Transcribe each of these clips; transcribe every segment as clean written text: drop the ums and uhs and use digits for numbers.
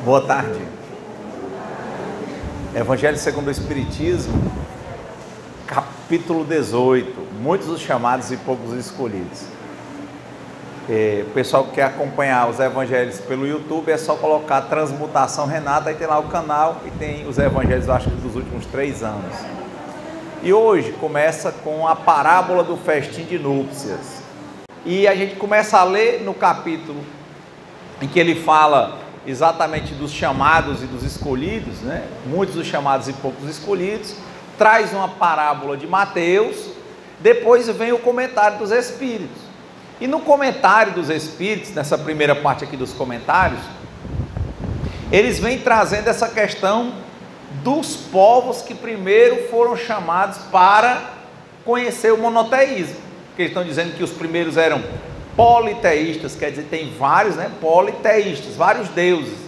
Boa tarde. Evangelho segundo o Espiritismo, capítulo 18. Muitos os chamados e poucos os escolhidos. O pessoal que quer acompanhar os evangelhos pelo YouTube é só colocar Transmutação Renata, aí tem lá o canal e tem os evangelhos, eu acho que dos últimos 3 anos. E hoje começa com a parábola do festim de núpcias. E a gente começa a ler no capítulo em que ele fala exatamente dos chamados e dos escolhidos, né? Muitos os chamados e poucos escolhidos. Traz uma parábola de Mateus, depois vem o comentário dos Espíritos. E no comentário dos Espíritos, nessa primeira parte aqui dos comentários, eles vêm trazendo essa questão dos povos que primeiro foram chamados para conhecer o monoteísmo. Porque eles estão dizendo que os primeiros eram politeístas, quer dizer, tem vários, né, politeístas, vários deuses.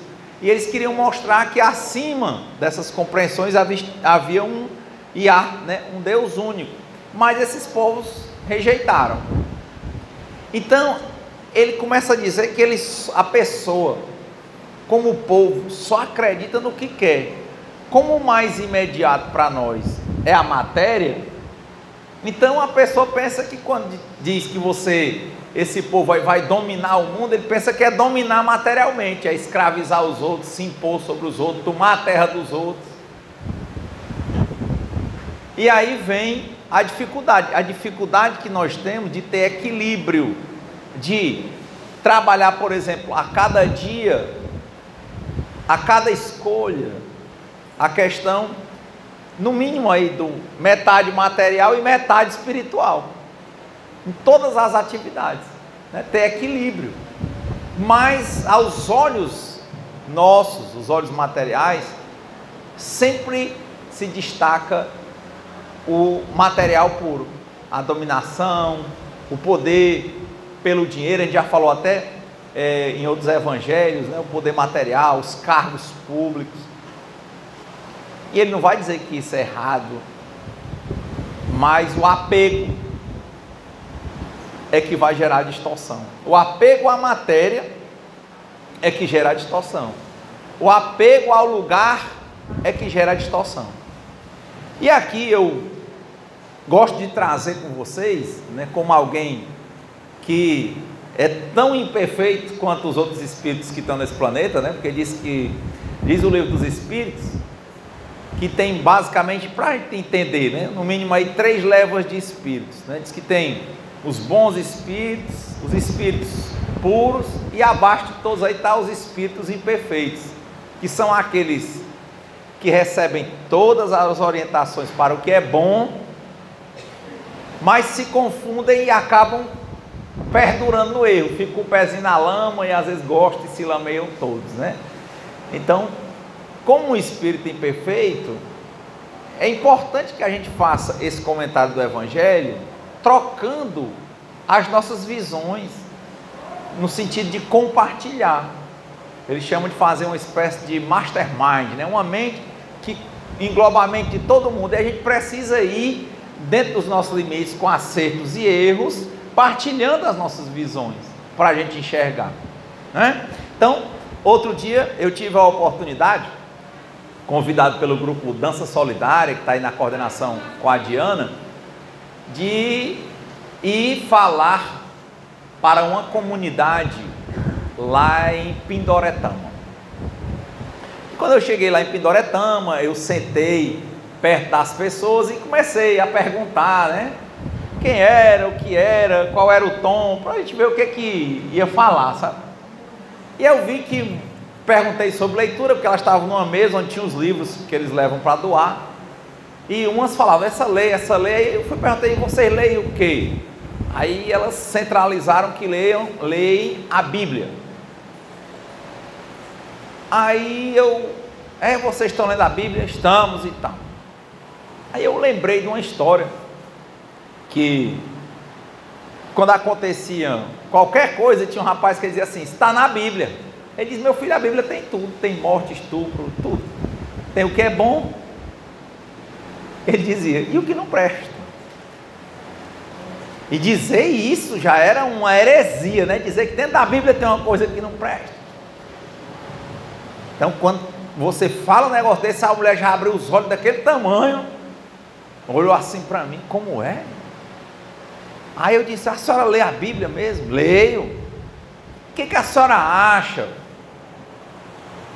E eles queriam mostrar que acima dessas compreensões havia um Iá, né, um Deus único. Mas esses povos rejeitaram. Então, ele começa a dizer que a pessoa, como o povo, só acredita no que quer. Como o mais imediato para nós é a matéria, então a pessoa pensa que quando diz que esse povo vai dominar o mundo, ele pensa que é dominar materialmente, é escravizar os outros, se impor sobre os outros, tomar a terra dos outros. E aí vem a dificuldade que nós temos de ter equilíbrio, de trabalhar, por exemplo, a cada dia, a cada escolha, a questão, no mínimo aí, do metade material e metade espiritual, em todas as atividades, né? Ter equilíbrio. Mas aos olhos nossos, os olhos materiais, sempre se destaca o material puro, a dominação, o poder pelo dinheiro. A gente já falou até em outros evangelhos, né? O poder material, os cargos públicos. E ele não vai dizer que isso é errado, mas o apego é que vai gerar distorção. O apego à matéria é que gera distorção. O apego ao lugar é que gera distorção. E aqui eu gosto de trazer com vocês, né, como alguém que é tão imperfeito quanto os outros espíritos que estão nesse planeta, né, porque diz o livro dos Espíritos, que tem basicamente, para a gente entender, né, no mínimo aí 3 levas de espíritos, né? Diz que tem os bons espíritos, os espíritos puros, e abaixo de todos aí está os espíritos imperfeitos, que são aqueles que recebem todas as orientações para o que é bom, mas se confundem e acabam perdurando no erro, ficam com o pezinho na lama e às vezes gostam e se lameiam todos, né? Então, como um espírito imperfeito, é importante que a gente faça esse comentário do Evangelho, trocando as nossas visões, no sentido de compartilhar. Eles chamam de fazer uma espécie de mastermind, né? Uma mente que engloba a mente de todo mundo, e a gente precisa ir dentro dos nossos limites, com acertos e erros, partilhando as nossas visões, para a gente enxergar, né? Então, outro dia eu tive a oportunidade, convidado pelo grupo Dança Solidária, que está aí na coordenação com a Diana, de ir falar para uma comunidade lá em Pindoretama. E quando eu cheguei lá em Pindoretama, eu sentei perto das pessoas e comecei a perguntar, né, quem era, o que era, qual era o tom, para a gente ver o que ia falar, sabe? E eu vi que perguntei sobre leitura, porque elas estavam numa mesa onde tinha os livros que eles levam para doar, e umas falavam, essa lei, aí eu perguntei, vocês leem o quê? Aí elas centralizaram que leem a Bíblia. Aí vocês estão lendo a Bíblia? Estamos e tal. Aí eu lembrei de uma história, que quando acontecia qualquer coisa, tinha um rapaz que dizia assim, está na Bíblia. Ele diz, meu filho, a Bíblia tem tudo, tem morte, estupro, tudo. Tem o que é bom. Ele dizia, e o que não presta? E dizer isso já era uma heresia, né? Dizer que dentro da Bíblia tem uma coisa que não presta. Então, quando você fala um negócio desse, a mulher já abriu os olhos daquele tamanho, olhou assim para mim, como é? Aí eu disse, a senhora lê a Bíblia mesmo? Leio. O que a senhora acha?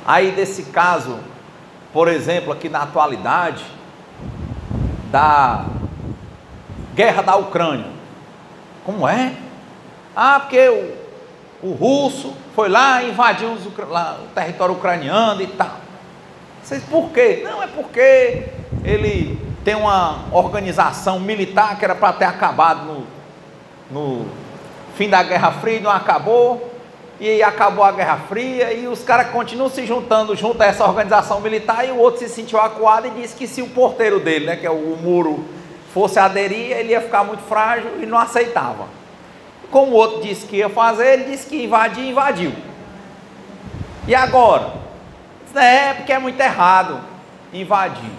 Aí desse caso, por exemplo, aqui na atualidade, da guerra da Ucrânia. Como é? Ah, porque o russo foi lá e invadiu o território ucraniano e tal. Vocês, por quê? Não, é porque ele tem uma organização militar que era para ter acabado no fim da Guerra Fria e não acabou, e aí acabou a Guerra Fria e os caras continuam se juntando junto a essa organização militar, e o outro se sentiu acuado e disse que se o porteiro dele, né, que é o muro, fosse aderir, ele ia ficar muito frágil e não aceitava. Como o outro disse que ia fazer, ele disse que invadiu. E agora? É, porque é muito errado invadir.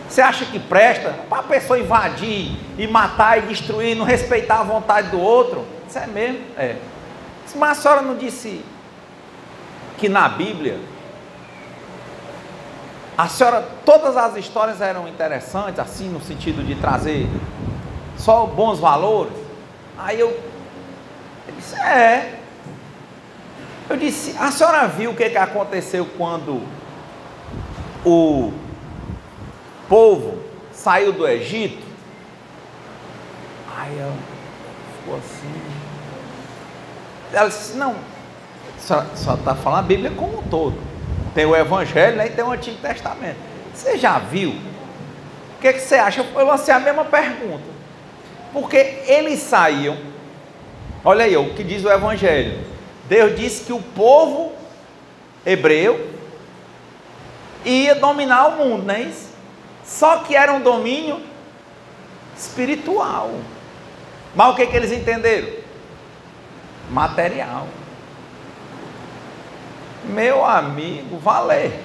Você acha que presta para a pessoa invadir e matar e destruir, não respeitar a vontade do outro? Isso é mesmo? É. Mas a senhora não disse que na Bíblia a senhora, todas as histórias eram interessantes, assim, no sentido de trazer só bons valores? Aí eu disse, é. Eu disse, a senhora viu o que aconteceu quando o povo saiu do Egito? Aí ela ficou assim. Ela disse, não, só está falando a Bíblia como um todo. Tem o Evangelho, né, e tem o Antigo Testamento. Você já viu? O que você acha? Eu lancei a mesma pergunta. Porque eles saíam, olha aí o que diz o Evangelho. Deus disse que o povo hebreu ia dominar o mundo, não é isso? Só que era um domínio espiritual. Mas o que eles entenderam? Material. Meu amigo, valer.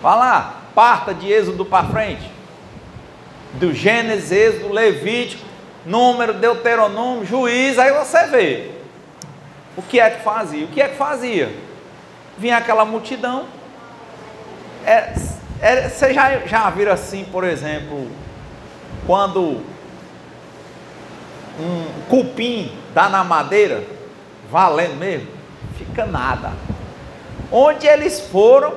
Vai lá, parta de Êxodo para frente. Do Gênesis, Êxodo, Levítico, Número, Deuteronômio, Juízo, aí você vê. O que é que fazia? O que é que fazia? Vinha aquela multidão. Vocês já viram assim, por exemplo, quando um cupim dá na madeira, valendo mesmo, fica nada. Onde eles foram,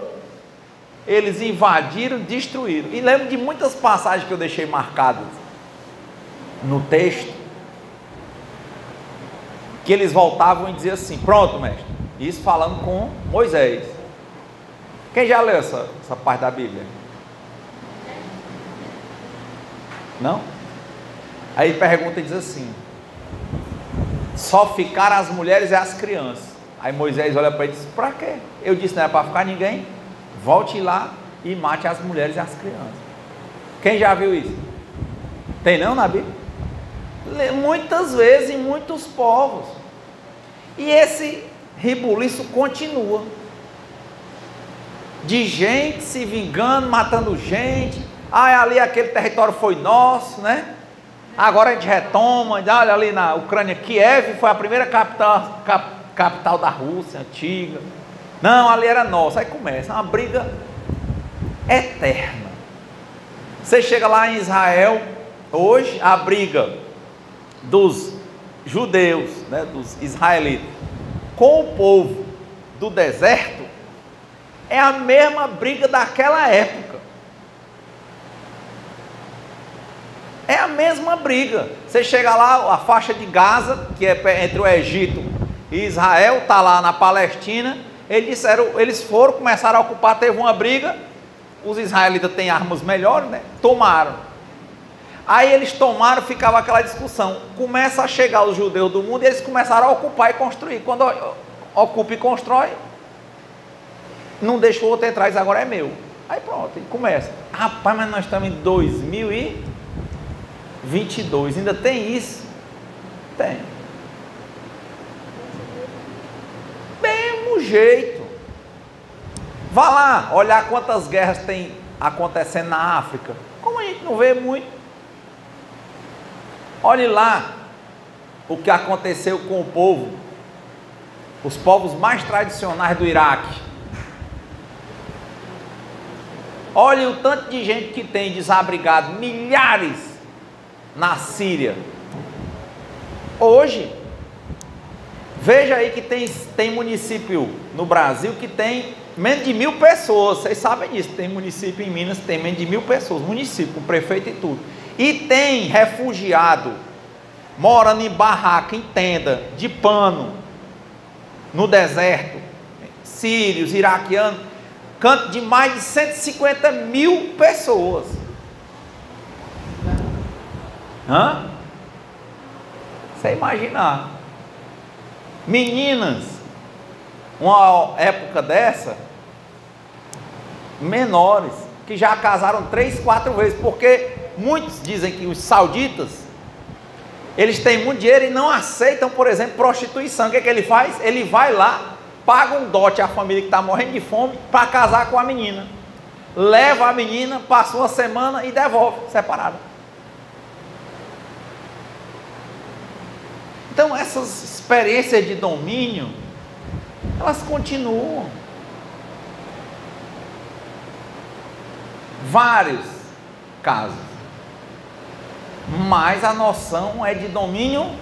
eles invadiram, destruíram. E lembro de muitas passagens que eu deixei marcadas no texto, que eles voltavam e diziam assim, pronto, mestre, isso falando com Moisés. Quem já leu essa parte da Bíblia? Não? Aí pergunta e diz assim, só ficaram as mulheres e as crianças. Aí Moisés olha para ele e diz, para quê? Eu disse, não é para ficar ninguém, volte lá e mate as mulheres e as crianças. Quem já viu isso? Tem não na Bíblia? Muitas vezes em muitos povos. E esse rebuliço continua. De gente se vingando, matando gente. Ah, ali aquele território foi nosso, né? Agora a gente retoma. Olha ali na Ucrânia, Kiev foi a primeira capital da Rússia antiga. Não, ali era nossa. Aí começa uma briga eterna. Você chega lá em Israel, hoje a briga dos judeus, né, dos israelitas, com o povo do deserto, é a mesma briga daquela época. É a mesma briga. Você chega lá, a faixa de Gaza, que é entre o Egito e Israel, está lá na Palestina. Eles foram, começaram a ocupar, teve uma briga. Os israelitas têm armas melhores, né? Tomaram. Aí eles tomaram, ficava aquela discussão. Começa a chegar os judeus do mundo e eles começaram a ocupar e construir. Quando ocupa e constrói, não deixa o outro entrar, diz, agora é meu. Aí pronto, ele começa. Rapaz, mas nós estamos em 2022, ainda tem isso? Tem. Mesmo jeito. Vá lá, olhar quantas guerras tem acontecendo na África. Como a gente não vê muito. Olhe lá o que aconteceu com o povo os povos mais tradicionais do Iraque. Olha o tanto de gente que tem desabrigado, milhares na Síria. Hoje, veja aí que tem município no Brasil que tem menos de 1.000 pessoas, vocês sabem disso, tem município em Minas que tem menos de 1.000 pessoas, município, com prefeito e tudo. E tem refugiado, morando em barraca, em tenda, de pano, no deserto, sírios, iraquianos, canto de mais de 150.000 pessoas. Você imaginar, meninas, uma época dessa, menores, que já casaram 3, 4 vezes, porque muitos dizem que os sauditas, eles têm muito dinheiro e não aceitam, por exemplo, prostituição. O que é que ele faz? Ele vai lá, paga um dote à família que está morrendo de fome para casar com a menina, leva a menina, passa uma semana e devolve, separada. Então essas experiências de domínio, elas continuam. Vários casos. Mas a noção é de domínio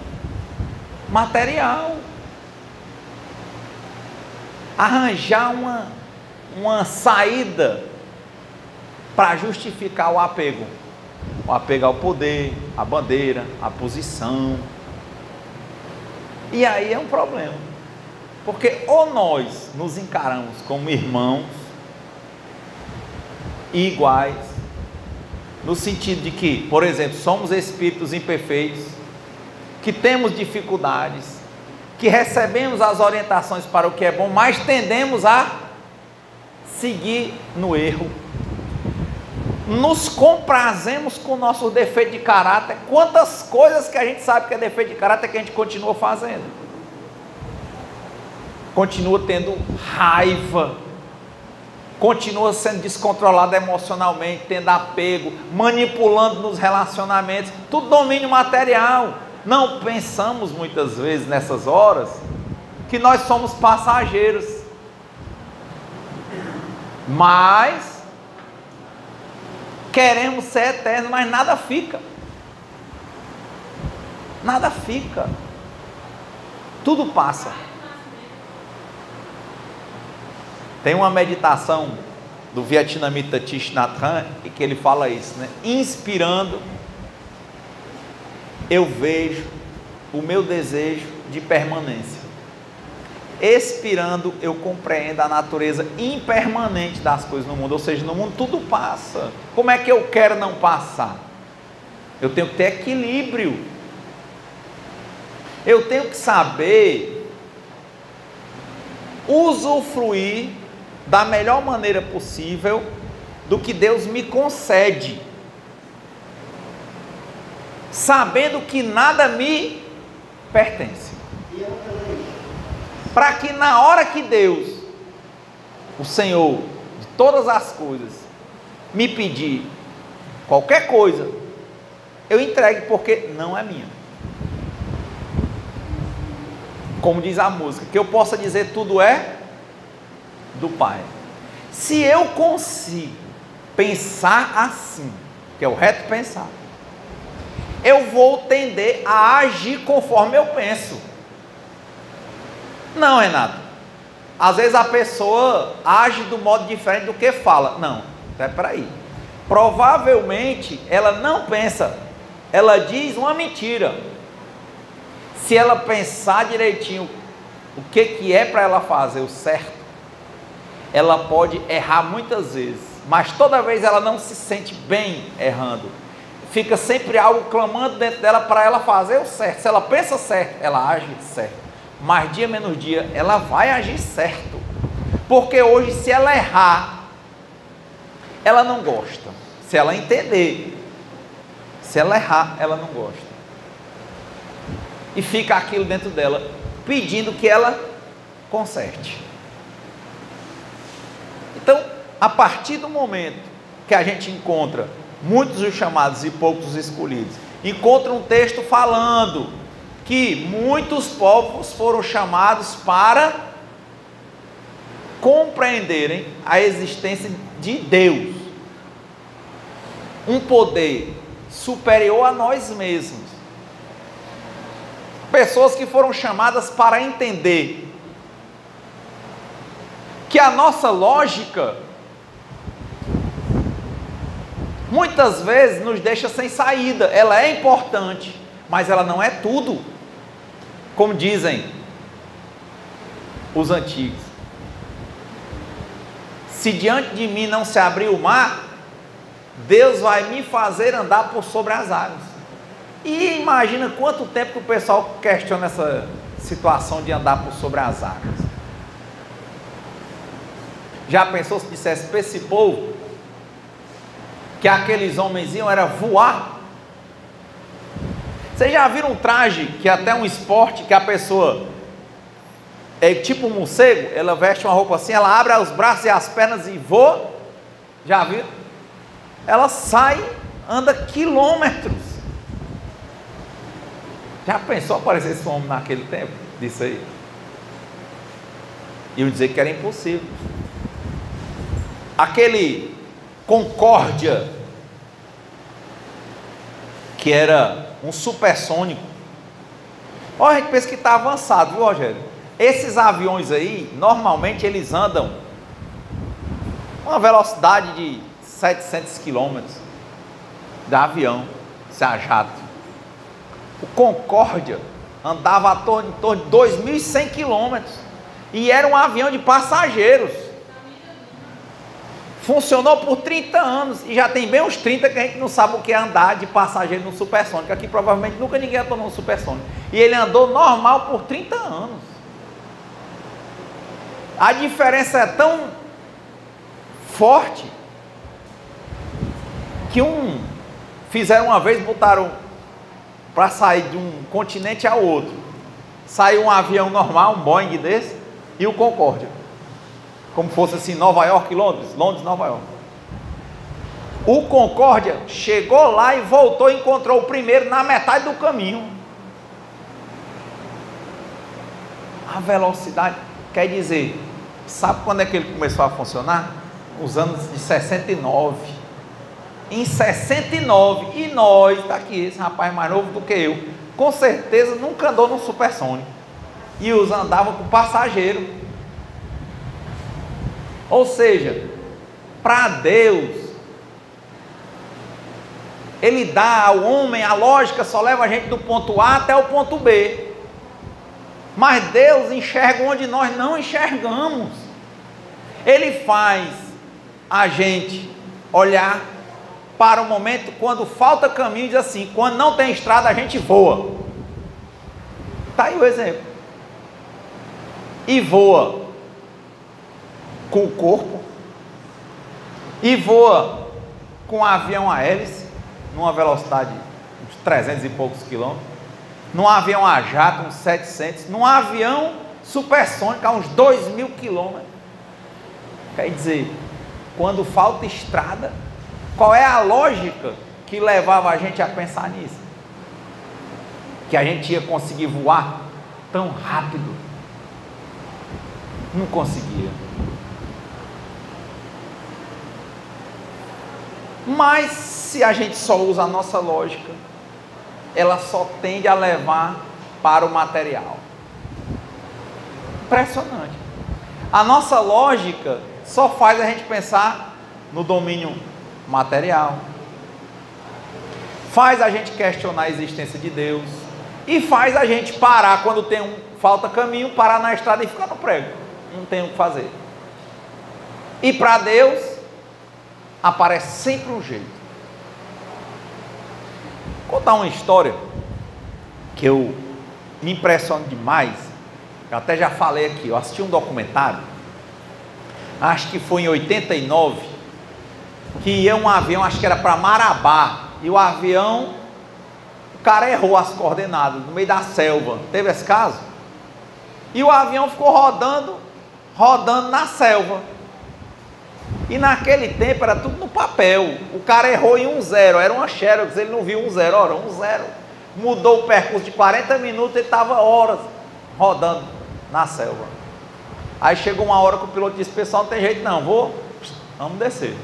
material. Arranjar uma saída para justificar o apego. O apego ao poder, à bandeira, à posição. E aí é um problema. Porque ou nós nos encaramos como irmãos e iguais, no sentido de que, por exemplo, somos espíritos imperfeitos, que temos dificuldades, que recebemos as orientações para o que é bom, mas tendemos a seguir no erro. Nos comprazemos com nossos defeitos de caráter. Quantas coisas que a gente sabe que é defeito de caráter que a gente continua fazendo. Continua tendo raiva, continua sendo descontrolado emocionalmente, tendo apego, manipulando nos relacionamentos, tudo domínio material. Não pensamos muitas vezes nessas horas que nós somos passageiros, mas queremos ser eternos, mas nada fica. Nada fica. Tudo passa. Tem uma meditação do vietnamita Thich Nhat Hanh, que ele fala isso, né? Inspirando, eu vejo o meu desejo de permanência. Expirando, eu compreendo a natureza impermanente das coisas no mundo. Ou seja, no mundo tudo passa. Como é que eu quero não passar? Eu tenho que ter equilíbrio. Eu tenho que saber usufruir da melhor maneira possível do que Deus me concede, sabendo que nada me pertence, para que na hora que Deus, o Senhor de todas as coisas, me pedir qualquer coisa, eu entregue, porque não é minha. Como diz a música, que eu possa dizer tudo é do Pai. Se eu consigo pensar assim, que é o reto pensar, eu vou tender a agir conforme eu penso. Não, Renato, às vezes a pessoa age do modo diferente do que fala. Não, peraí, provavelmente ela não pensa, ela diz uma mentira. Se ela pensar direitinho o que é para ela fazer o certo, ela pode errar muitas vezes, mas toda vez ela não se sente bem errando. Fica sempre algo clamando dentro dela para ela fazer o certo. Se ela pensa certo, ela age certo. Mas dia menos dia, ela vai agir certo. Porque hoje, se ela errar, ela não gosta. Se ela entender, se ela errar, ela não gosta. E fica aquilo dentro dela, pedindo que ela conserte. Então, a partir do momento que a gente encontra muitos os chamados e poucos os escolhidos, encontra um texto falando que muitos povos foram chamados para compreenderem a existência de Deus, um poder superior a nós mesmos. Pessoas que foram chamadas para entender que a nossa lógica muitas vezes nos deixa sem saída. Ela é importante, mas ela não é tudo, como dizem os antigos. Se diante de mim não se abrir o mar, Deus vai me fazer andar por sobre as águas. E imagina quanto tempo que o pessoal questiona essa situação de andar por sobre as águas. Já pensou se dissesse para esse povo que aqueles homens iam era voar? Vocês já viram um traje que é até um esporte que a pessoa é tipo um morcego? Ela veste uma roupa assim, ela abre os braços e as pernas e voa. Já viram? Ela sai, anda quilômetros. Já pensou aparecer esse homem naquele tempo? Disso aí. Iam dizer que era impossível. Aquele Concórdia, que era um supersônico. Olha, a gente pensa que está avançado, viu, Rogério? Esses aviões aí, normalmente eles andam uma velocidade de 700 quilômetros de avião, se a jato. O Concórdia andava em torno de 2.100 quilômetros e era um avião de passageiros. Funcionou por 30 anos e já tem bem uns 30 que a gente não sabe o que é andar de passageiro no supersônico. Aqui provavelmente nunca ninguém andou no supersônico. E ele andou normal por 30 anos. A diferença é tão forte que fizeram uma vez, botaram para sair de um continente ao outro. Saiu um avião normal, um Boeing desse, e o Concórdia. Como fosse assim, Nova York e Londres, Nova York. O Concórdia chegou lá e voltou e encontrou o primeiro na metade do caminho. A velocidade, quer dizer, sabe quando é que ele começou a funcionar? Os anos de 69. Em 69, e nós, está aqui, esse rapaz mais novo do que eu, com certeza nunca andou num supersônico. E os andava com passageiro. Ou seja, para Deus, Ele dá ao homem, a lógica só leva a gente do ponto A até o ponto B. Mas Deus enxerga onde nós não enxergamos. Ele faz a gente olhar para o momento quando falta caminho e diz assim, quando não tem estrada a gente voa. Está aí o exemplo. E voa com o corpo, e voa com um avião a hélice, numa velocidade de uns 300 e poucos quilômetros, num avião a jato, uns 700, num avião supersônico a uns 2.000 quilômetros. Quer dizer, quando falta estrada, qual é a lógica que levava a gente a pensar nisso? Que a gente ia conseguir voar tão rápido? Não conseguia. Mas se a gente só usa a nossa lógica, ela só tende a levar para o material. Impressionante. A nossa lógica só faz a gente pensar no domínio material, faz a gente questionar a existência de Deus e faz a gente parar quando falta caminho, parar na estrada e ficar no prego, não tem o que fazer. E para Deus aparece sempre um jeito. Vou contar uma história que eu me impressiono demais. Eu até já falei aqui, eu assisti um documentário, acho que foi em 89, que ia um avião, acho que era para Marabá, e o avião, o cara errou as coordenadas, no meio da selva, teve esse caso? E o avião ficou rodando na selva, e naquele tempo era tudo no papel, o cara errou em 1-0, era uma Xerox, ele não viu 1-0, ora 1-0, mudou o percurso de 40 minutos, ele estava horas rodando na selva. Aí chegou uma hora que o piloto disse: pessoal, não tem jeito não, vamos descer.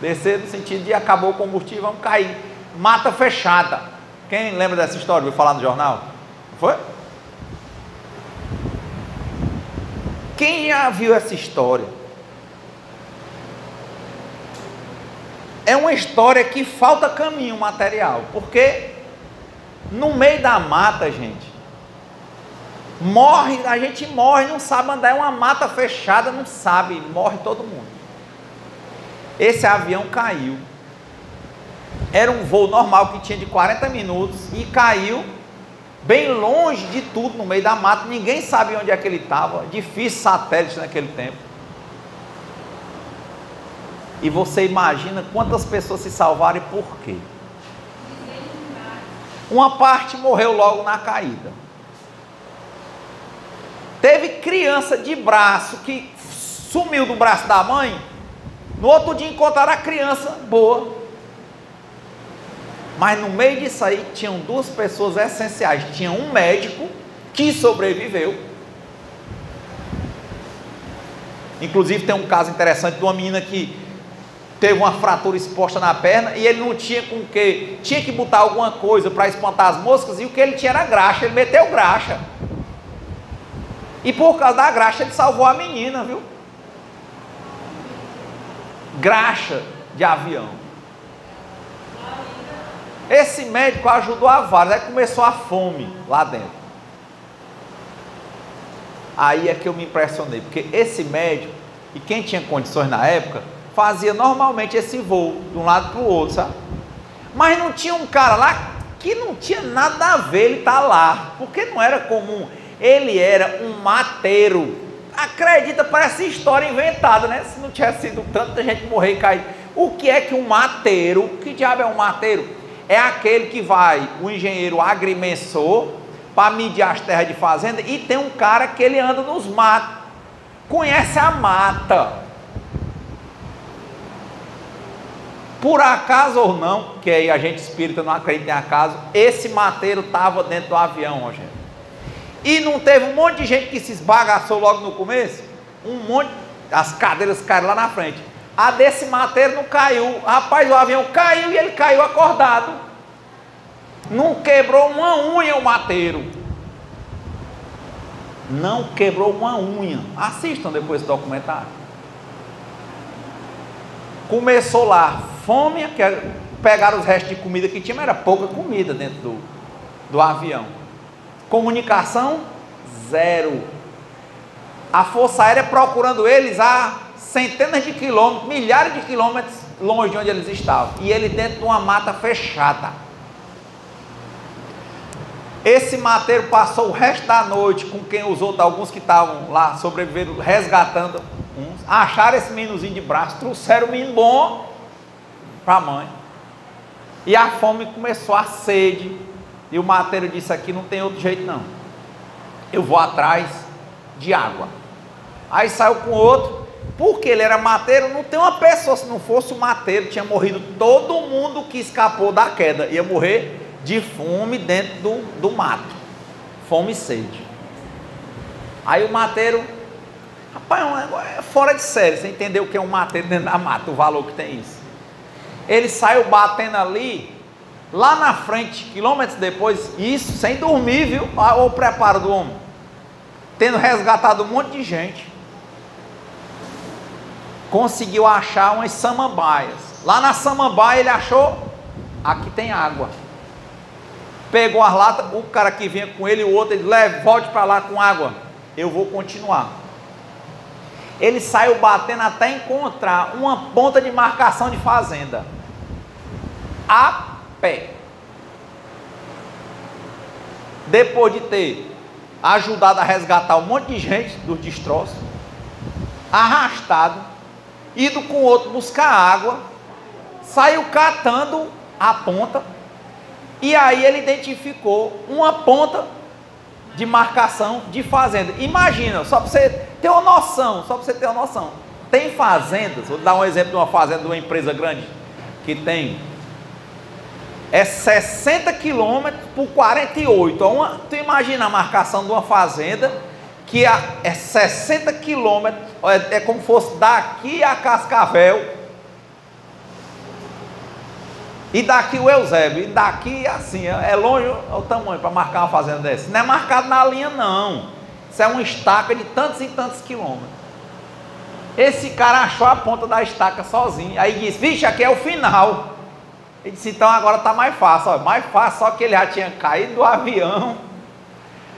Descer no sentido de acabou o combustível, vamos cair. Mata fechada. Quem lembra dessa história? Viu falar no jornal? Foi? Quem já viu essa história? É uma história que falta caminho material, porque no meio da mata, gente, a gente morre, não sabe andar, é uma mata fechada, não sabe, morre todo mundo. Esse avião caiu, era um voo normal que tinha de 40 minutos e caiu bem longe de tudo, no meio da mata, ninguém sabe onde é que ele estava, difícil satélite naquele tempo. E você imagina quantas pessoas se salvaram e por quê? Uma parte morreu logo na caída. Teve criança de braço que sumiu do braço da mãe, no outro dia encontraram a criança boa. Mas no meio disso aí tinham duas pessoas essenciais. Tinha um médico que sobreviveu. Inclusive tem um caso interessante de uma menina que teve uma fratura exposta na perna e ele não tinha com o que, tinha que botar alguma coisa para espantar as moscas, e o que ele tinha era graxa, ele meteu graxa. E por causa da graxa ele salvou a menina, viu? Graxa de avião. Esse médico ajudou a vários, aí começou a fome lá dentro. Aí é que eu me impressionei, porque esse médico, e quem tinha condições na época, fazia normalmente esse voo de um lado para o outro, sabe? Mas não tinha um cara lá que não tinha nada a ver ele estar lá, porque não era comum. Ele era um mateiro. Acredita, parece história inventada, né? Se não tivesse sido tanta gente morrer e cair. O que é que um mateiro, que diabo é um mateiro? É aquele que vai, o engenheiro agrimensor, para medir as terras de fazenda, e tem um cara que ele anda nos matos, conhece a mata. Por acaso ou não, que aí a gente espírita não acredita em acaso, esse mateiro estava dentro do avião, ó, gente. E não teve um monte de gente que se esbagaçou logo no começo? Um monte, as cadeiras caíram lá na frente. A desse mateiro não caiu. Rapaz, o avião caiu e ele caiu acordado. Não quebrou uma unha o mateiro. Não quebrou uma unha. Assistam depois esse documentário. Começou lá, fome, pegaram os restos de comida que tinha, mas era pouca comida dentro do avião. Comunicação, zero. A Força Aérea procurando eles a centenas de quilômetros, milhares de quilômetros longe de onde eles estavam. E ele dentro de uma mata fechada. Esse mateiro passou o resto da noite com quem os outros, alguns que estavam lá sobrevivendo, resgatando uns. Acharam esse meninozinho de braço, trouxeram o menino bom para a mãe. E a fome começou, a sede. E o mateiro disse: aqui não tem outro jeito não, eu vou atrás de água. Aí saiu com outro, porque ele era mateiro, não tem uma pessoa, se não fosse o mateiro, tinha morrido todo mundo que escapou da queda, ia morrer de fome dentro do mato, fome e sede. Aí o mateiro, rapaz, é fora de série, você entendeu o que é um mateiro dentro da mata, o valor que tem isso. Ele saiu batendo ali, lá na frente, quilômetros depois, isso sem dormir, viu? Olha o preparo do homem, tendo resgatado um monte de gente, conseguiu achar umas samambaias. Lá na samambaia ele achou, aqui tem água. Pegou as latas, o cara que vinha com ele, o outro, ele leva, volte para lá com água, eu vou continuar. Ele saiu batendo até encontrar uma ponta de marcação de fazenda, a pé. Depois de ter ajudado a resgatar um monte de gente dos destroços, arrastado, ido com o outro buscar água, saiu catando a ponta, e aí ele identificou uma ponta de marcação de fazenda. Imagina, só para você ter uma noção, tem fazendas, vou dar um exemplo de uma fazenda de uma empresa grande, que tem é 60 quilômetros por 48. Tu imagina a marcação de uma fazenda que é 60 quilômetros, é como se fosse daqui a Cascavel e daqui o Eusébio, e daqui assim, é longe o tamanho para marcar uma fazenda dessa. Não é marcado na linha não, isso é uma estaca de tantos e tantos quilômetros. Esse cara achou a ponta da estaca sozinho, aí disse, vixe, aqui é o final. Ele disse, então agora está mais fácil, ó, mais fácil, só que ele já tinha caído do avião,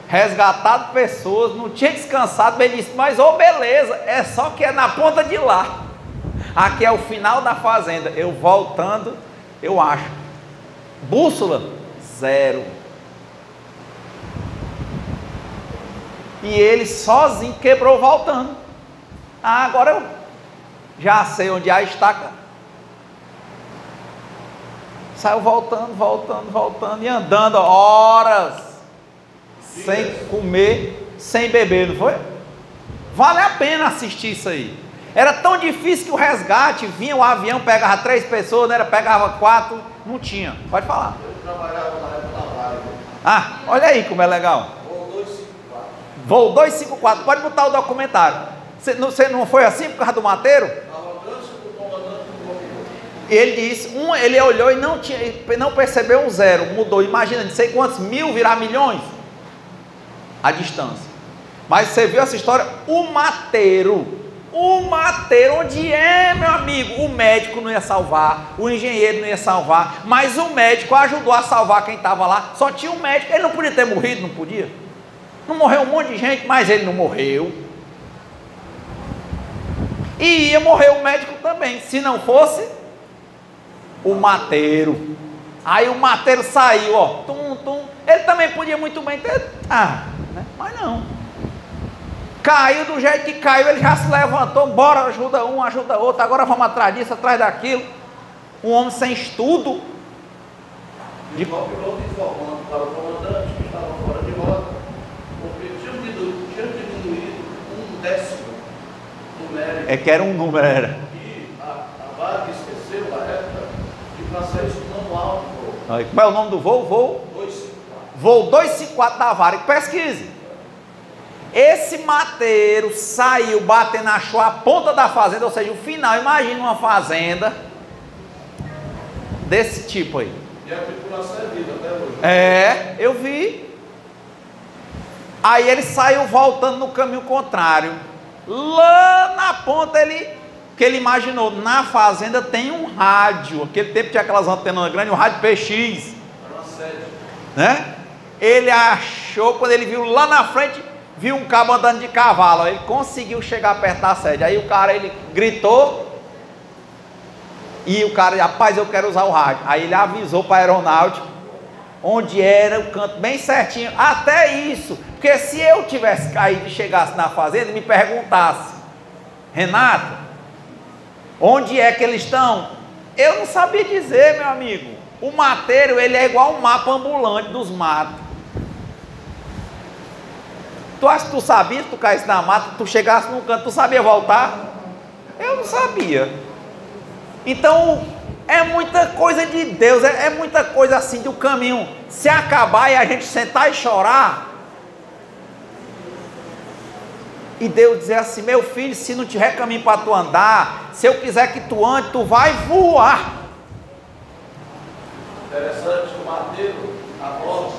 resgatado pessoas, não tinha descansado. Ele disse, mas beleza, é só que é na ponta de lá, aqui é o final da fazenda. Eu voltando, eu acho, bússola, 0. E ele sozinho quebrou voltando. Agora eu já sei onde é a estaca. Saiu voltando e andando horas, sem comer, sem beber, não foi? Vale a pena assistir isso aí. Era tão difícil que o resgate vinha, o avião pegava 3 pessoas, né? Pegava 4, não tinha. Pode falar. Eu trabalhava na época da Vale. Olha aí como é legal. Voo 254. Voo 254, pode botar o documentário. Você não foi assim por causa do mateiro? Ele disse, ele olhou e não percebeu um 0, mudou, imagina, não sei quantos mil virar milhões a distância. Mas você viu essa história? O mateiro, onde é, meu amigo? O médico não ia salvar, o engenheiro não ia salvar, mas o médico ajudou a salvar quem estava lá. Só tinha um médico, ele não podia ter morrido, não podia? Não morreu um monte de gente, mas ele não morreu. E ia morrer o médico também, se não fosse o mateiro. Aí o mateiro saiu, ó, ele também podia muito bem ter, né? Mas não. Caiu do jeito que caiu, ele já se levantou, bora, ajuda um, ajuda outro, agora vamos atrás disso, atrás daquilo. Um homem sem estudo. E o piloto informando para o comandante que estava fora de rota, porque tinha diminuído 1/10 numérico. É que era um número, era. E a Varig esqueceu da época de passar isso no manual de voo. Aí, como é o nome do voo? Voo 254. Voo 254 da Varig, pesquise. Esse mateiro saiu batendo, achou a ponta da fazenda, ou seja, o final. Imagina uma fazenda desse tipo aí. E a tripulação é viva até hoje. É, eu vi. Aí ele saiu voltando no caminho contrário. Lá na ponta que ele imaginou, na fazenda tem um rádio. Aquele tempo tinha aquelas antenas grandes, um rádio PX. Era uma sede. Né? Ele achou, quando ele viu lá na frente, viu um cabo andando de cavalo. Ele conseguiu chegar perto da sede. Aí o cara, ele gritou. E o cara, rapaz, eu quero usar o rádio. Aí ele avisou para a aeronáutica onde era o canto bem certinho. Até isso, porque se eu tivesse caído e chegasse na fazenda e me perguntasse, Renato, onde é que eles estão? Eu não sabia dizer, meu amigo. O mateiro, ele é igual um mapa ambulante dos matos. Tu acha que tu sabia, se tu caísse na mata, tu chegasse num canto, tu sabia voltar? Eu não sabia. Então, é muita coisa de Deus, é muita coisa assim do caminho. Se acabar e a gente sentar e chorar, e Deus dizer assim, meu filho, se não tiver caminho para tu andar, se eu quiser que tu ande, tu vai voar. Interessante que o mateiro, a bordo,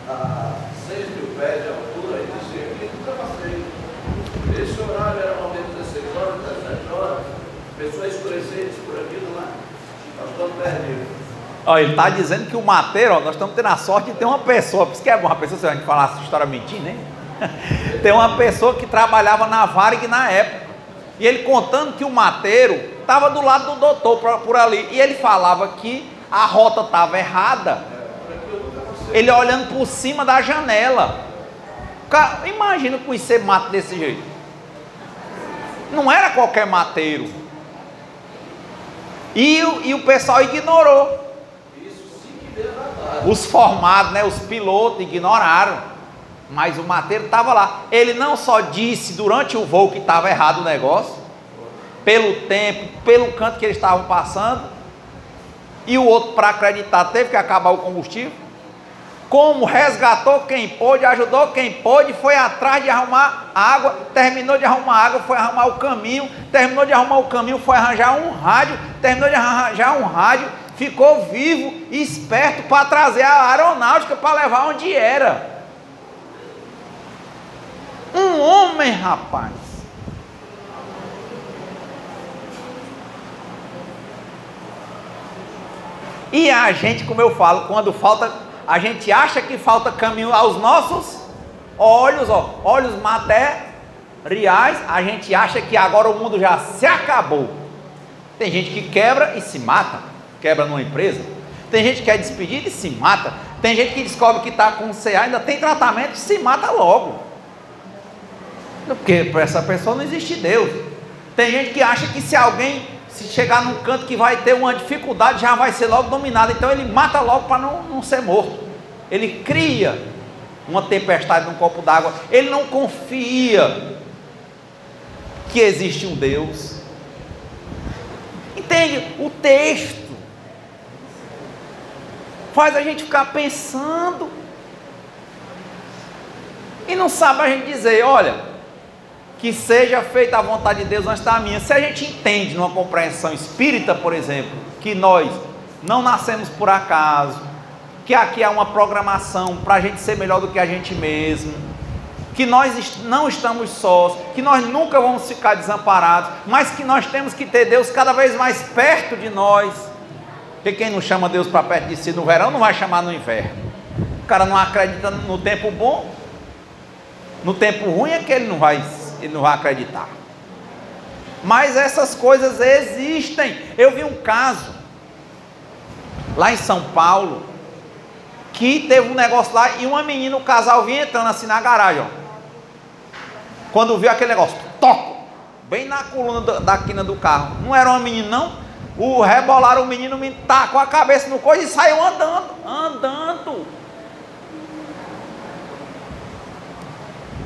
a 6 mil pés de altura, ele dizia que nunca passei. Esse horário era uma vez 16 horas, 17 horas, pessoa escurecer por aqui, não é? Nós estamos perdidos. Olha, ele está dizendo que o mateiro, ó, nós estamos tendo a sorte de ter uma pessoa, por isso que é bom uma pessoa, se a gente falar essa história mentindo, né? Tem uma pessoa que trabalhava na Varig na época, e ele contando que o mateiro estava do lado do doutor por ali, e ele falava que a rota estava errada. Ele olhando por cima da janela. Cara, imagina conhecer mato desse jeito. Não era qualquer mateiro. E o pessoal ignorou. Os formados, né, os pilotos ignoraram. Mas o mateiro estava lá. Ele não só disse durante o voo que estava errado o negócio, pelo tempo, pelo canto que eles estavam passando, E o outro, para acreditar, teve que acabar o combustível. Como resgatou quem pôde, ajudou quem pôde, foi atrás de arrumar água, terminou de arrumar água, foi arrumar o caminho, terminou de arrumar o caminho, foi arranjar um rádio, terminou de arranjar um rádio, ficou vivo, esperto para trazer a aeronáutica para levar onde era. Um homem, rapaz. E a gente, como eu falo, quando falta, a gente acha que falta caminho aos nossos olhos, olhos materiais, a gente acha que agora o mundo já se acabou. Tem gente que quebra e se mata, quebra numa empresa. Tem gente que quer despedir e se mata. Tem gente que descobre que está com CA, ainda tem tratamento e se mata logo. Porque para essa pessoa não existe Deus. Tem gente que acha que se alguém se chegar num canto que vai ter uma dificuldade, já vai ser logo dominado, então ele mata logo para não ser morto. Ele cria uma tempestade num copo d'água, ele não confia que existe um Deus. Entende? O texto faz a gente ficar pensando e não sabe a gente dizer, olha, que seja feita a vontade de Deus antes da minha. Se a gente entende numa compreensão espírita, por exemplo, que nós não nascemos por acaso, que aqui há uma programação para a gente ser melhor do que a gente mesmo, que nós não estamos sós, que nós nunca vamos ficar desamparados, mas que nós temos que ter Deus cada vez mais perto de nós, porque quem não chama Deus para perto de si no verão, não vai chamar no inverno. O cara não acredita no tempo bom, no tempo ruim é que ele não vai acreditar. Mas essas coisas existem. Eu vi um caso lá em São Paulo, que teve um negócio lá, e uma menina, o casal vinha entrando assim na garagem, quando viu aquele negócio, toco, bem na coluna da quina do carro. Não era uma menina não, rebolaram o menino tacou a cabeça no coisa e saiu andando.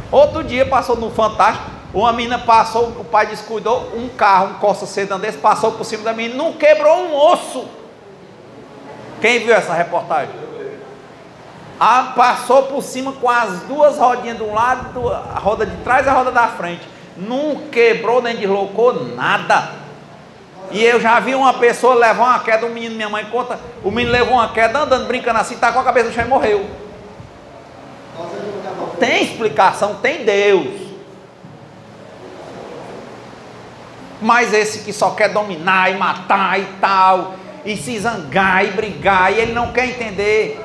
Outro dia passou no Fantástico, uma menina passou, o pai descuidou, um carro, um Corsa sedã desse, passou por cima da menina, não quebrou um osso. Quem viu essa reportagem? Passou por cima com as duas rodinhas de um lado, a roda de trás e a roda da frente. Não quebrou nem deslocou nada. E eu já vi uma pessoa levar uma queda, um menino, minha mãe conta, o menino levou uma queda andando, brincando assim, tacou a cabeça no chão e morreu. Tem explicação, tem Deus. Mas esse que só quer dominar e matar e tal, e se zangar e brigar, e ele não quer entender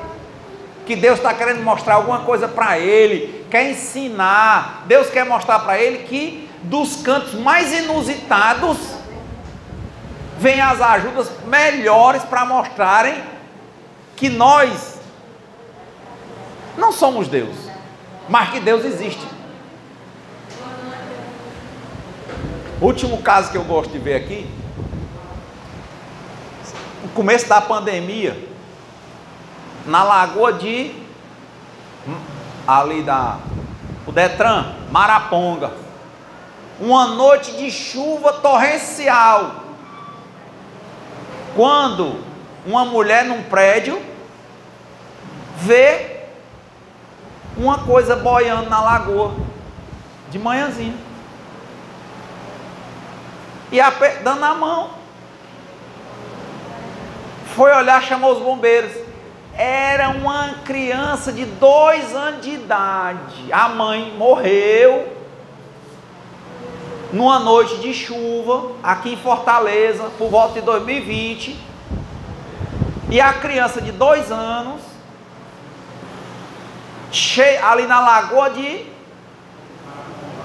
que Deus está querendo mostrar alguma coisa para ele, quer ensinar. Deus quer mostrar para ele que dos cantos mais inusitados vem as ajudas melhores para mostrarem que nós não somos Deus, mas que Deus existe. O último caso que eu gosto de ver aqui, no começo da pandemia, na lagoa o Detran, Maraponga, uma noite de chuva torrencial, quando uma mulher num prédio vê uma coisa boiando na lagoa, de manhãzinha, e dando a mão, foi olhar, chamou os bombeiros. Era uma criança de 2 anos de idade, a mãe morreu numa noite de chuva, aqui em Fortaleza, por volta de 2020, e a criança de 2 anos, ali na lagoa de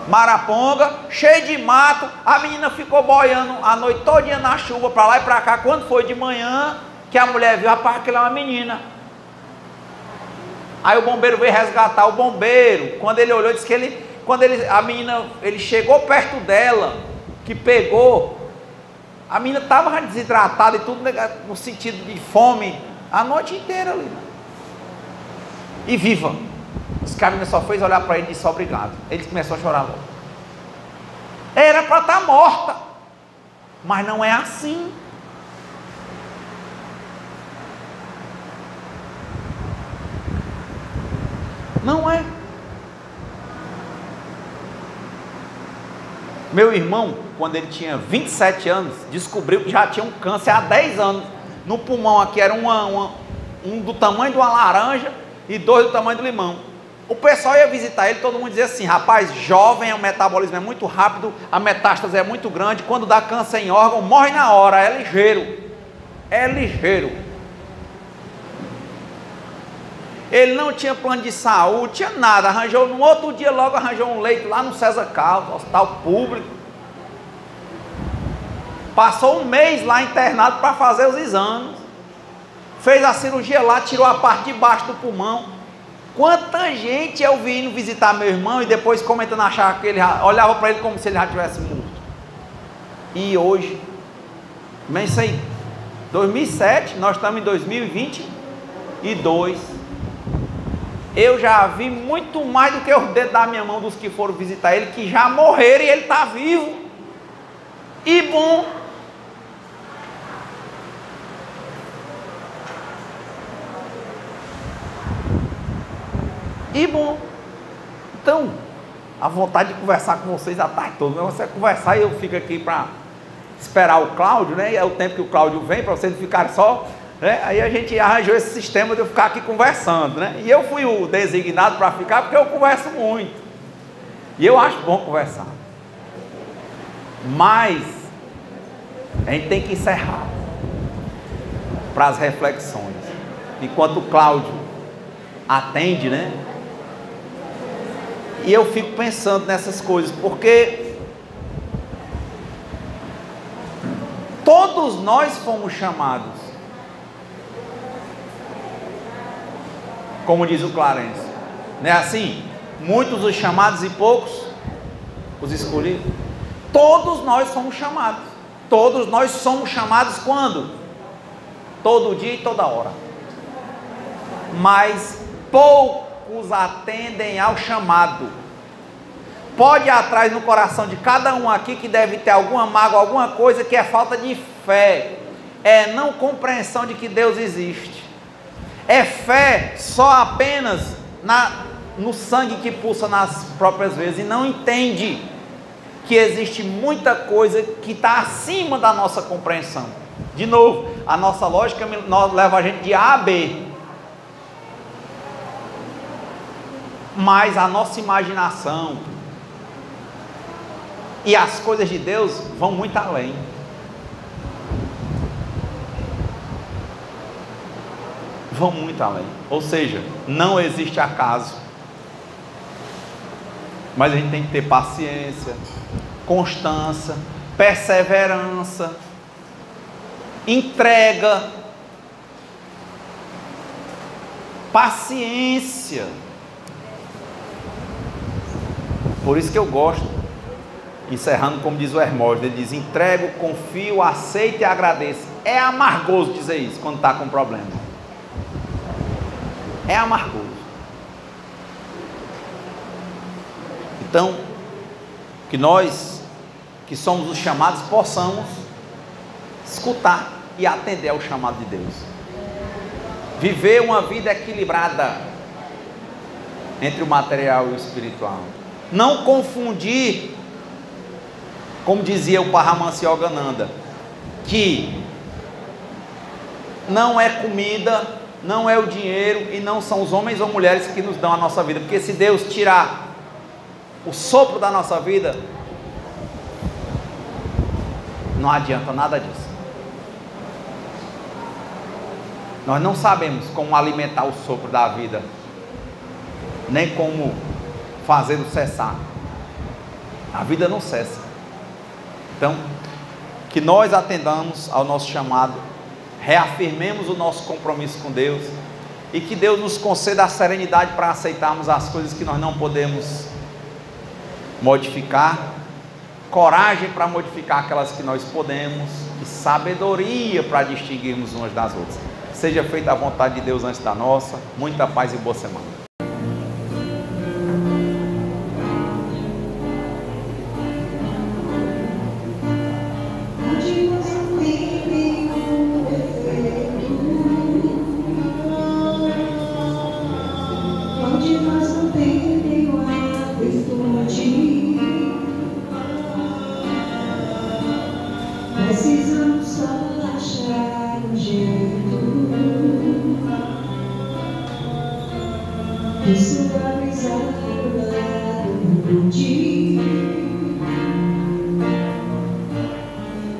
Maraponga, cheio de mato, a menina ficou boiando a noite todinha na chuva, para lá e para cá. Quando foi de manhã, que a mulher viu, rapaz, aquela é uma menina. Aí o bombeiro veio resgatar. O bombeiro, quando ele olhou, disse que a menina, ele chegou perto dela, que pegou, a menina estava desidratada e tudo, no sentido de fome, a noite inteira ali, e viva. Os caras só fez olhar para ele e disse obrigado. Ele começou a chorar logo. Era para estar morta, mas não é assim. Não é. Meu irmão, quando ele tinha 27 anos, descobriu que já tinha um câncer há 10 anos. No pulmão aqui era um do tamanho de uma laranja e 2 do tamanho do limão. O pessoal ia visitar ele, todo mundo dizia assim: rapaz, jovem, o metabolismo é muito rápido, a metástase é muito grande, quando dá câncer em órgão, morre na hora, é ligeiro. É ligeiro. Ele não tinha plano de saúde, tinha nada, arranjou, no outro dia logo arranjou um leito lá no César Carlos, hospital público. Passou um mês lá internado para fazer os exames. Fez a cirurgia lá, tirou a parte de baixo do pulmão. Quanta gente eu vi indo visitar meu irmão e depois comentando, achava que ele olhava para ele como se ele já tivesse morto. E hoje, bem isso aí, 2007, nós estamos em 2022. Eu já vi muito mais do que os dedos da minha mão dos que foram visitar ele, que já morreram e ele está vivo. E bom. E bom. Então, a vontade de conversar com vocês a tarde toda, mas você conversar e eu fico aqui para esperar o Cláudio, né? E é o tempo que o Cláudio vem, para vocês não ficarem só, né? Aí a gente arranjou esse sistema de eu ficar aqui conversando, né? E eu fui o designado para ficar porque eu converso muito. E eu acho bom conversar. Mas a gente tem que encerrar para as reflexões. Enquanto o Cláudio atende, né? E eu fico pensando nessas coisas, porque todos nós fomos chamados, como diz o Clarence, não é assim? Muitos os chamados e poucos os escolhidos. Todos nós somos chamados. Todos nós somos chamados quando? Todo dia e toda hora. Mas poucos atendem ao chamado. Pode ir atrás no coração de cada um aqui que deve ter alguma mágoa, alguma coisa que é falta de fé. É não compreensão de que Deus existe. É fé só apenas no sangue que pulsa nas próprias veias e não entende que existe muita coisa que está acima da nossa compreensão. De novo, a nossa lógica leva a gente de A a B. Mas a nossa imaginação e as coisas de Deus vão muito além. Vão muito além. Ou seja, não existe acaso. Mas a gente tem que ter paciência, constância, perseverança, entrega, paciência. Por isso que eu gosto, encerrando como diz o Hermógenes, ele diz: entrego, confio, aceito e agradeço. É amargoso dizer isso quando está com problema. É amargoso. Então, que nós, que somos os chamados, possamos escutar e atender ao chamado de Deus. Viver uma vida equilibrada entre o material e o espiritual. Não confundir, como dizia o Paramahansa Yogananda, que não é comida, não é o dinheiro e não são os homens ou mulheres que nos dão a nossa vida. Porque se Deus tirar o sopro da nossa vida, não adianta nada disso. Nós não sabemos como alimentar o sopro da vida, nem como fazê-lo cessar. A vida não cessa. Então, que nós atendamos ao nosso chamado, reafirmemos o nosso compromisso com Deus e que Deus nos conceda a serenidade para aceitarmos as coisas que nós não podemos modificar, coragem para modificar aquelas que nós podemos e sabedoria para distinguirmos umas das outras. Seja feita a vontade de Deus antes da nossa. Muita paz e boa semana. Onde nós aplaudir.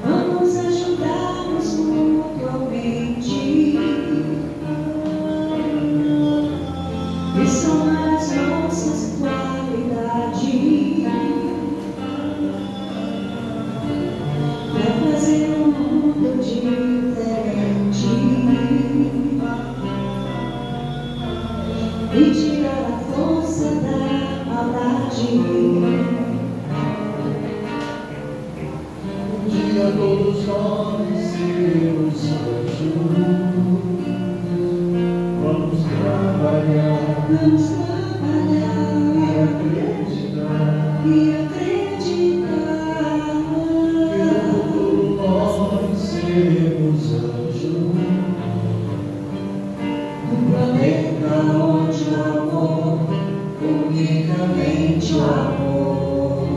Vamos ajudar-nos mutuamente e somar as nossas qualidades para fazer um mundo diferente e tirar a força da maldade. Um dia todos nós seremos anjos. Vamos trabalhar e acreditar que no futuro nós seremos anjos. Um planeta onde o amor, unicamente o amor,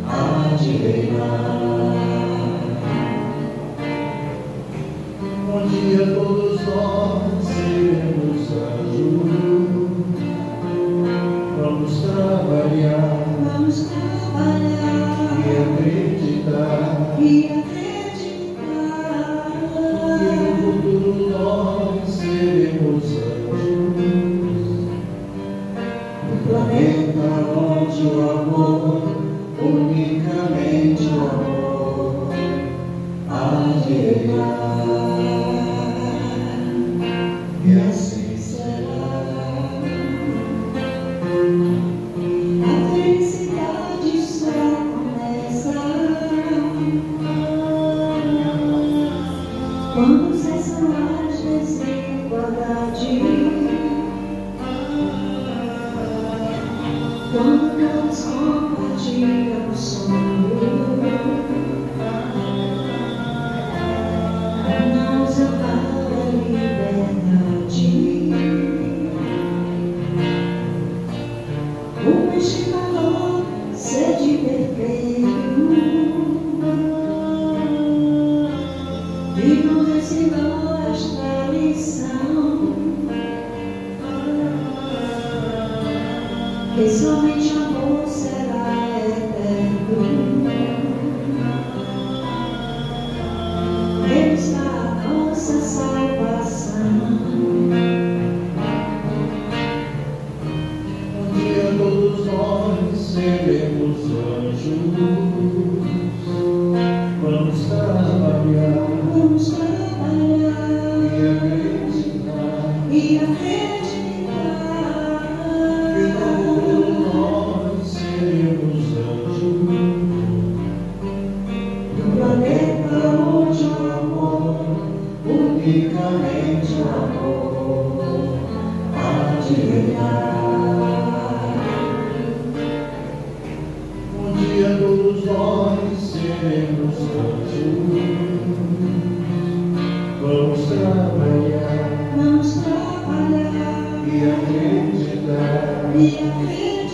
há de reinar. Um dia todos nós seremos anjos. Vamos trabalhar e acreditar E que no futuro nós seremos anjos. um planeta onde o amor, unicamente o amor, há de reinar. E assim será. A felicidade só começa quando cessam as desigualdades, quando todos compartilham o sonho, não usa para a liberdade. O este valor, sede perfeito, e nos ensinou esta lição, que somente amor será eterno. Ele está a nossa salvação. Um dia todos nós seremos anjos. Vamos trabalhar e acreditar E que no futuro nós seremos anjos. no planeta onde o amor, unicamente o amor, há de reinar. Um dia todos nós seremos anjos. Vamos trabalhar Vamos trabalhar e acreditar e acreditar